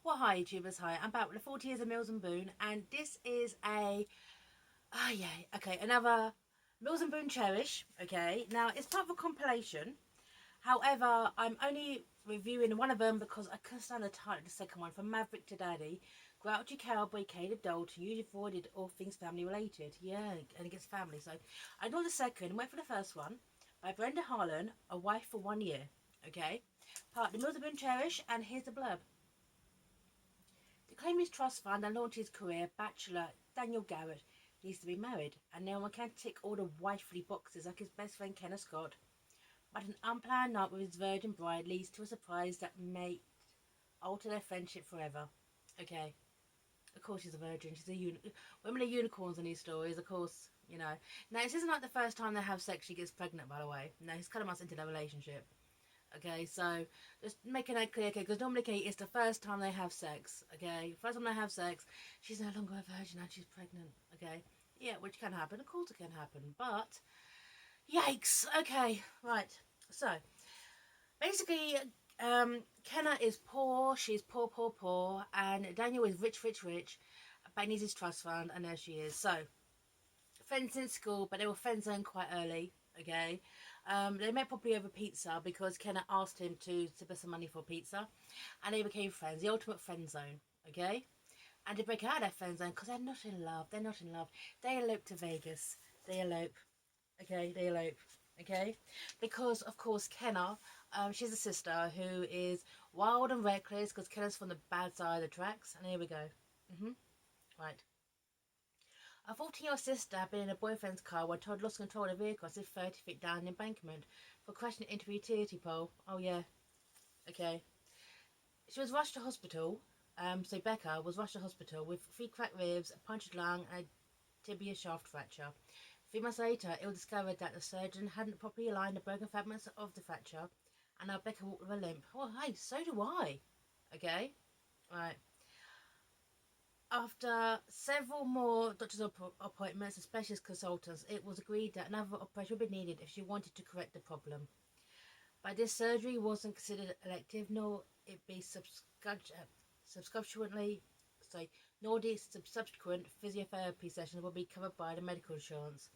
Well, hi YouTubers, hi. I'm back with the 40 Years of Mills and Boone, and this is another Mills and Boone Cherish, okay. Now, it's part of a compilation, however, I'm only reviewing one of them because I couldn't stand the title of the second one, From Maverick to Daddy, Grouchy Cowboy, Caleb Dole, to use avoided all things family related, yeah, and against family, so I ignored the second, went for the first one, by Brenda Harlen, A Wife for 1 Year, okay, part of the Mills and Boone Cherish, and here's the blurb. To claim his trust fund and launch his career, bachelor Daniel Garrett needs to be married, and no one can tick all the wifely boxes like his best friend Kenneth Scott. But an unplanned night with his virgin bride leads to a surprise that may alter their friendship forever. Okay, of course she's a virgin. Women are unicorns in these stories, of course, you know. Now, this isn't like the first time they have sex she gets pregnant, by the way. No, he's kind of months into their relationship. Okay, so just making that clear, okay, because normally, okay, it's the first time they have sex, okay? First time they have sex, she's no longer a virgin and she's pregnant, okay? Yeah, which can happen, of course it can happen, but yikes, okay, right. So, basically, Kenna is poor, she's poor, poor, poor, and Daniel is rich, rich, rich, but he needs his trust fund, and there she is. So, friends in school, but they were friend zoned quite early. Okay, they met probably over pizza because Kenna asked him to tip her some money for pizza, and they became friends. The ultimate friend zone. Okay, and to break out of their friend zone because they're not in love. They're not in love. They elope to Vegas. They elope. Okay, they elope. Okay, because of course Kenna, she's a sister who is wild and reckless because Kenna's from the bad side of the tracks. And here we go. Right. A 14-year-old sister had been in a boyfriend's car when Todd lost control of the vehicle as if 30 feet down an embankment for crashing into a utility pole. Oh, yeah. Okay. She was rushed to hospital. So Becca was rushed to hospital with 3 cracked ribs, a punctured lung, and a tibia shaft fracture. 3 months later, it was discovered that the surgeon hadn't properly aligned the broken fragments of the fracture, and now Becca walked with a limp. Oh, hey, so do I. Okay? Right. After several more doctor's appointments and specialist consultants, it was agreed that another operation would be needed if she wanted to correct the problem. But this surgery wasn't considered elective, nor it be subsequently, nor the subsequent physiotherapy sessions will be covered by the medical insurance.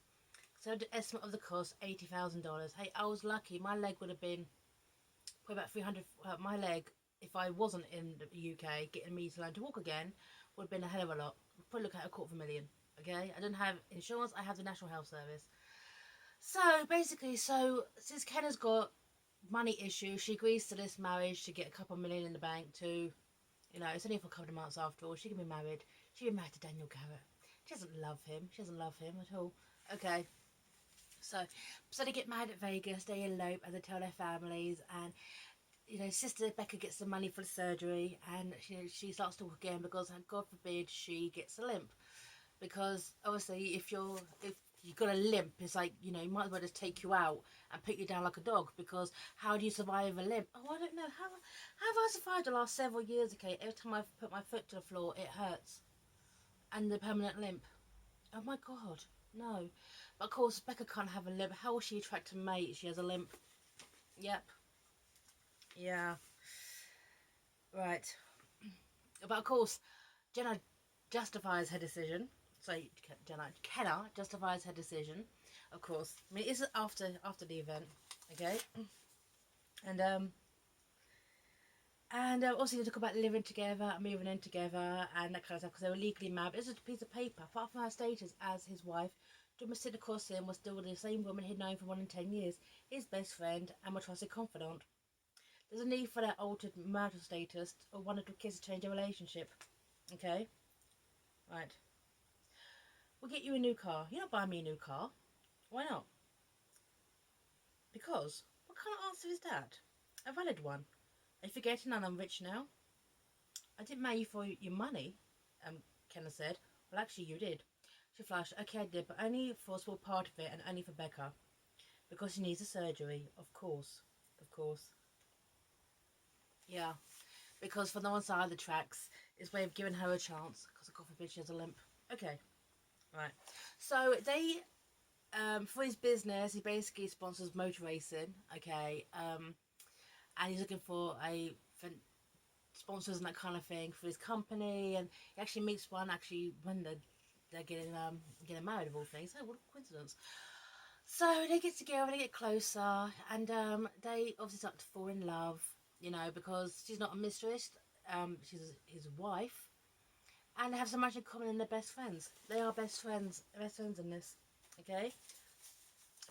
So the estimate of the cost, $80,000. Hey, I was lucky. My leg would have been probably about 300. My leg, if I wasn't in the UK, getting me to learn to walk again, would have been a hell of a lot. Probably look at $250,000. Okay, I didn't have insurance. I have the National Health Service. So basically, since Kenna's got money issues, she agrees to this marriage to get a couple of million in the bank to, it's only for a couple of months after all. She can be married. She can be married to Daniel Garrett. She doesn't love him. She doesn't love him at all. Okay. So they get married at Vegas, they elope and they tell their families, and Sister Becca gets the money for the surgery, and she starts to walk again because, God forbid, she gets a limp. Because obviously, if you got a limp, it's like you might as well just take you out and put you down like a dog. Because how do you survive a limp? Oh, I don't know how have I survived the last several years. Okay, every time I've put my foot to the floor, it hurts, and the permanent limp. Oh my God, no. But of course, Becca can't have a limp. How will she attract a mate? She has a limp. Yep. Yeah. Right. But of course, Jenna justifies her decision. So Kenna justifies her decision. Of course, I mean, it's after the event, okay? And also they talk about living together, moving in together, and that kind of stuff because they were legally married. It's just a piece of paper. Apart from her status as his wife, John was sitting across him was still the same woman he'd known for more than 10 years, his best friend and my trusted confidant. There's a need for that altered marital status or one of the kids to change their relationship. Okay? Right. We'll get you a new car. You're not buying me a new car. Why not? Because. What kind of answer is that? A valid one. Are you forgetting that I'm rich now? I didn't marry you for your money, Kenna said. Well, actually, you did. She flashed. Okay, I did, but only for a small part of it and only for Becca. Because she needs a surgery. Of course. Of course. Yeah. Because for the one side of the tracks, it's way of giving her a chance. Because, God forbid, she has a limp. Okay. Right. So, for his business, he basically sponsors motor racing. Okay. And he's looking for a sponsors and that kind of thing for his company, and he actually meets one actually when they're getting married of all things. Oh, what a coincidence! So they get together, they get closer, and they obviously start to fall in love. You know, because she's not a mistress, she's his wife, and they have so much in common, and they're best friends. They are best friends in this. Okay.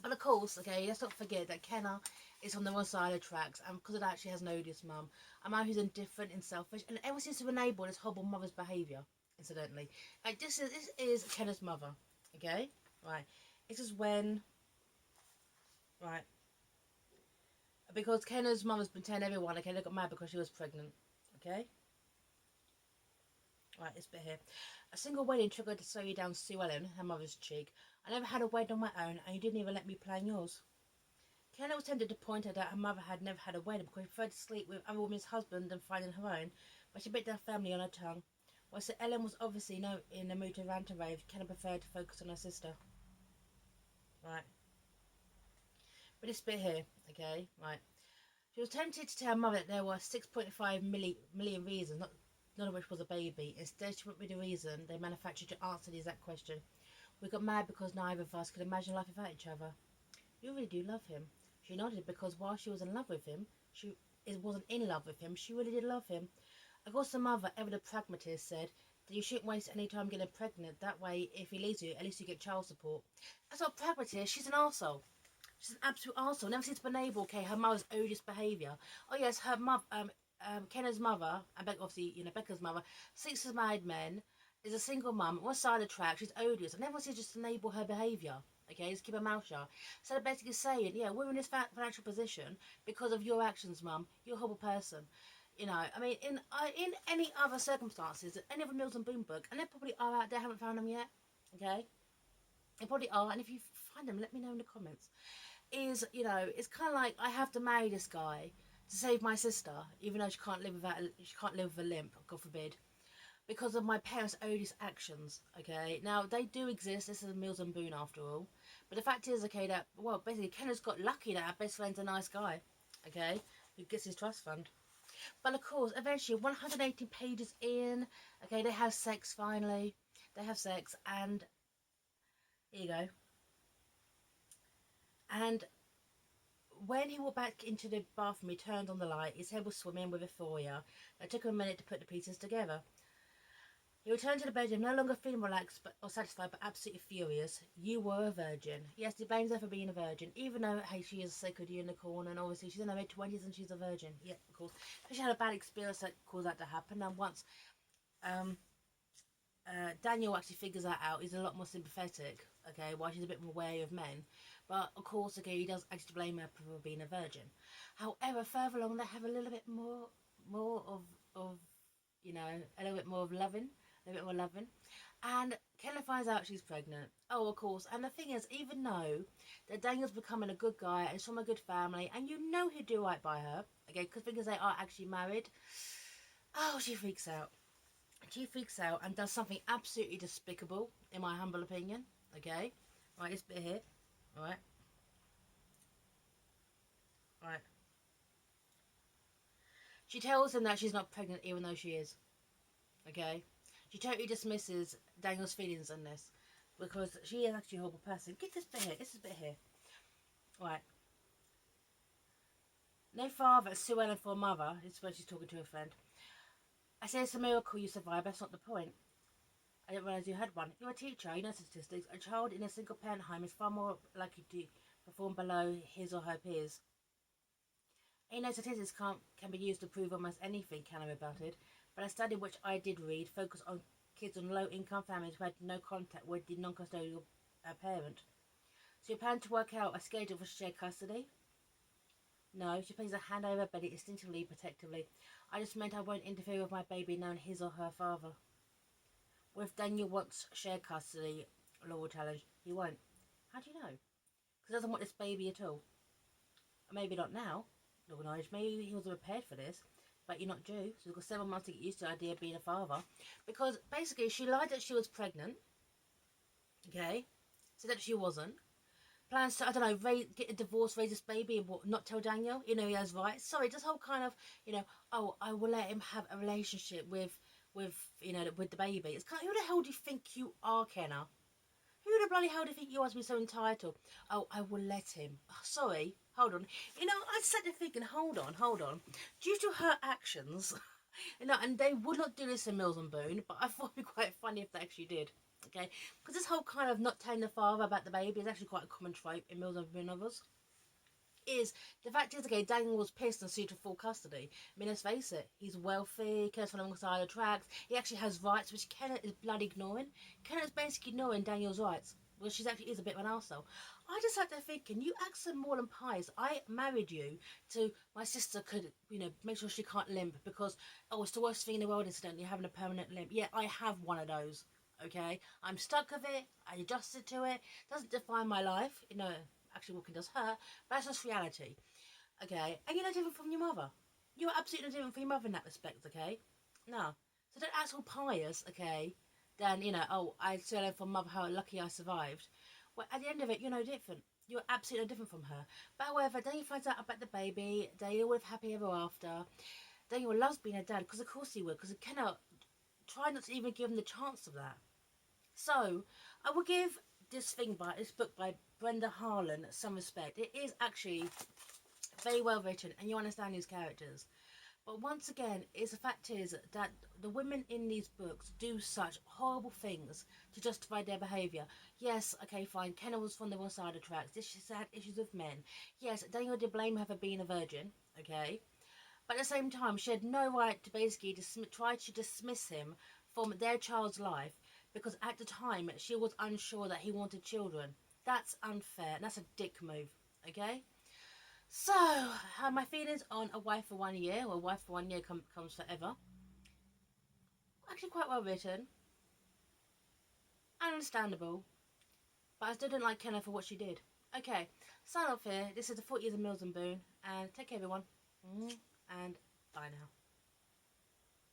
But of course, okay, let's not forget that Kenna is on the wrong side of the tracks, and because of that, she has an odious mum. A mum who's indifferent and selfish, and everyone seems to enable this horrible mother's behaviour, incidentally. Like, this is Kenna's mother, okay? Right. This is when, right, because Kenna's mother's been telling everyone, okay, they got mad because she was pregnant, okay? Right, this bit here. A single wedding triggered to slow you down, Sue Ellen, her mother's cheek. I never had a wedding on my own, and you didn't even let me plan yours. Kenna was tempted to point out that her mother had never had a wedding because she preferred to sleep with other women's husbands than finding her own, but she bit their family on her tongue. While Sir Ellen was obviously no in the mood to rant and rave, Kenna preferred to focus on her sister. Right. But this bit here, okay, right. She was tempted to tell her mother that there were 6.5 million reasons, none of which was a baby. Instead, she went with the reason they manufactured to answer the exact question. We got mad because neither of us could imagine life without each other. You really do love him. She nodded because while she was in love with him, she wasn't in love with him. She really did love him. Of course, the mother, ever the pragmatist, said that you shouldn't waste any time getting pregnant. That way, if he leaves you, at least you get child support. That's not pragmatist. She's an arsehole. She's an absolute arsehole. Never seems to be able, okay, her mother's odious behaviour. Oh yes, her mother, Kenna's mother, and obviously, you know, Becca's mother, 6 married men, is a single mum, one side of the track, she's odious, and everyone seems just to enable her behaviour. Okay, just keep her mouth shut. So they're basically saying, yeah, we're in this financial position because of your actions, mum. You're a horrible person. You know, I mean, in any other circumstances, any other Mills and Boom book, and they probably are out there, haven't found them yet. Okay, they probably are, and if you find them, let me know in the comments. Is, you know, it's kind of like I have to marry this guy to save my sister, even though she can't live with a limp, God forbid, because of my parents' odious actions. Okay, now they do exist. This is a Mills and Boone after all, but the fact is, okay, that, well, basically Kenna's got lucky that her best friend's a nice guy, okay, who gets his trust fund. But of course, eventually, 180 pages in, okay, they have sex finally. They have sex, and here you go. And when he walked back into the bathroom, he turned on the light. His head was swimming with euphoria. It took him a minute to put the pieces together. He returned to the bedroom, no longer feeling relaxed or satisfied, but absolutely furious. You were a virgin. Yes, he blames her for being a virgin, even though, hey, she is a sacred unicorn, and obviously she's in her mid-20s and she's a virgin. Yeah, of course. But she had a bad experience that caused that to happen, and once Daniel actually figures that out, he's a lot more sympathetic, okay, while she's a bit more wary of men. But, of course, okay, he does actually blame her for being a virgin. However, further along, they have a little bit more of you know, a little bit more of loving. A bit more loving. And Kenna finds out she's pregnant. Oh, of course. And the thing is, even though that Daniel's becoming a good guy and he's from a good family, and you know he'd do right by her, okay, because they are actually married, oh, she freaks out. She freaks out and does something absolutely despicable, in my humble opinion, okay? Right, this bit here. Right. Right. She tells him that she's not pregnant even though she is, okay? She totally dismisses Daniel's feelings on this because she is actually a horrible person. Get this bit here. This is a bit here. Right. No father, Sue Ellen for a mother. This is when she's talking to a friend. I say it's a miracle you survived. That's not the point. I didn't realise you had one. You're a teacher. You know statistics. A child in a single parent home is far more likely to perform below his or her peers. You know statistics can be used to prove almost anything, Callum rebutted. But a study which I did read focused on kids on low-income families who had no contact with the non-custodial parent. So you plan to work out a schedule for shared custody? No, she places a hand over her belly instinctively, protectively. I just meant I won't interfere with my baby knowing his or her father. What if Daniel wants shared custody? Laura challenged. He won't. How do you know? Because he doesn't want this baby at all. Maybe not now, Laura acknowledged. Maybe he wasn't prepared for this. But you're not due, so you've got 7 months to get used to the idea of being a father. Because basically she lied that she was pregnant. Okay? Said that she wasn't. plans to, I don't know, get a divorce, raise this baby, and what, not tell Daniel, he has rights. Sorry, just whole kind of, oh, I will let him have a relationship with, with the baby. It's kind of, who the hell do you think you are, Kenna? Who the bloody hell do you think you are to be so entitled? Oh, I will let him. Oh, sorry, hold on. I sat there thinking, hold on. Due to her actions, and they would not do this in Mills and Boone, but I thought it'd be quite funny if they actually did. Okay, because this whole kind of not telling the father about the baby is actually quite a common trope in Mills and Boone novels. Is the fact is, okay, Daniel was pissed and sued for full custody. I mean, let's face it, he's wealthy, Kenneth's on alongside the tracks, he actually has rights, which Kenneth is bloody ignoring. Kenneth's basically ignoring Daniel's rights, well, she actually is a bit of an arsehole. I just sat there thinking, you act some more than pies. I married you to my sister could, make sure she can't limp because, oh, it's the worst thing in the world, incidentally, having a permanent limp. Yeah, I have one of those, okay? I'm stuck with it, I adjusted to it, doesn't define my life, actually walking does hurt, but that's just reality, okay? And you're no different from your mother. You're absolutely no different from your mother in that respect, okay? No. So don't act all pious, okay? Then, oh, I tell her from mother how lucky I survived. Well, at the end of it, you're no different. You're absolutely no different from her. But however, then you find out about the baby, they all live happy ever after. Then you loves being a dad, because of course he would, because he cannot try not to even give him the chance of that. So, I will give this book by Brenda Harlen some respect. It is actually very well written and you understand these characters. But once again, the fact is that the women in these books do such horrible things to justify their behaviour. Yes, okay, fine, Kenna was from the wrong side of the tracks. She had issues with men. Yes, Daniel did blame her for being a virgin, okay? But at the same time, she had no right to basically try to dismiss him from their child's life because at the time she was unsure that he wanted children. That's unfair. That's a dick move, okay? So, my feelings on A Wife for 1 Year, or A Wife for 1 Year Comes Forever. Actually quite well written. And understandable. But I still didn't like Kenna for what she did. Okay, sign off here. This is the 40 Years of Mills and Boone. And take care everyone. And bye now.